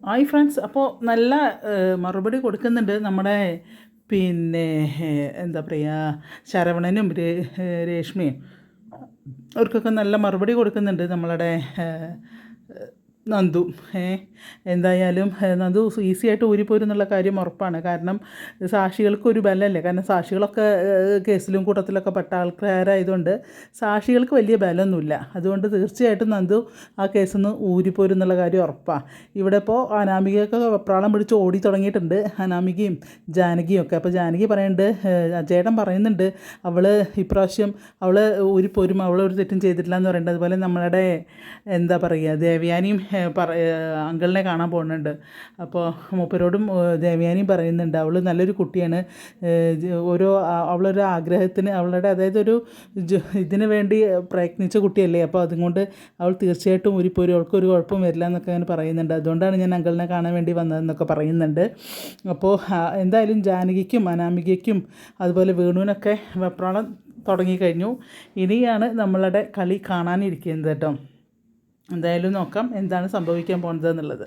Hi friends. അപ്പോൾ നല്ല മറുപടി കൊടുക്കുന്നുണ്ട് നമ്മുടെ പിന്നെ എന്താ പറയുക, ശരവണനും രേഷ്മയും അവർക്കൊക്കെ നല്ല മറുപടി കൊടുക്കുന്നുണ്ട് നമ്മളുടെ നന്ദു. എന്തായാലും നന്ദു ഈസി ആയിട്ട് ഊരിപ്പോരും എന്നുള്ള കാര്യം ഉറപ്പാണ്. കാരണം സാക്ഷികൾക്കൊരു ബലമല്ലേ, കാരണം സാക്ഷികളൊക്കെ കേസിലും കൂട്ടത്തിലൊക്കെ പെട്ട ആൾക്കാരായതുകൊണ്ട് സാക്ഷികൾക്ക് വലിയ ബലമൊന്നുമില്ല. അതുകൊണ്ട് തീർച്ചയായിട്ടും നന്ദു ആ കേസിൽ നിന്ന് ഊരിപ്പോരും എന്നുള്ള കാര്യം ഉറപ്പാണ്. ഇവിടെ ഇപ്പോൾ അനാമികയൊക്കെ വെപ്രാളം പിടിച്ച് ഓടി തുടങ്ങിയിട്ടുണ്ട്, അനാമികയും ജാനകിയും ഒക്കെ. അപ്പോൾ ജാനകി പറയുന്നുണ്ട്, ചേട്ടൻ പറയുന്നുണ്ട് അവൾ ഇപ്രാവശ്യം അവൾ ഊരിപ്പോരും, അവളൊരു തെറ്റും ചെയ്തിട്ടില്ല എന്ന് പറയുന്നുണ്ട്. അതുപോലെ നമ്മളുടെ എന്താ പറയുക, ദേവയാനിയും അങ്കിളിനെ കാണാൻ പോകുന്നുണ്ട്. അപ്പോൾ മൂപ്പരോടും ദേവയാനിയും പറയുന്നുണ്ട് അവൾ നല്ലൊരു കുട്ടിയാണ്, അവളൊരു ആഗ്രഹത്തിന് അവളുടെ അതായത് ഒരു ഇതിന് വേണ്ടി പ്രയത്നിച്ച കുട്ടിയല്ലേ, അപ്പോൾ അതുകൊണ്ട് അവൾ തീർച്ചയായിട്ടും ഊരിപ്പോരും, അവൾക്കൊരു കുഴപ്പം വരില്ല എന്നൊക്കെ അങ്ങനെ പറയുന്നുണ്ട്. അതുകൊണ്ടാണ് ഞാൻ അങ്കിളിനെ കാണാൻ വേണ്ടി വന്നതെന്നൊക്കെ പറയുന്നുണ്ട്. അപ്പോൾ എന്തായാലും ജാനകിക്കും അനാമികയ്ക്കും അതുപോലെ വേണുവിനൊക്കെ വെപ്രാളം തുടങ്ങിക്കഴിഞ്ഞു. ഇനിയാണ് നമ്മളുടെ കളി കാണാനിരിക്കുന്നത് കേട്ടോ. എന്തായാലും നോക്കാം എന്താണ് സംഭവിക്കാൻ പോകുന്നത് എന്നുള്ളത്.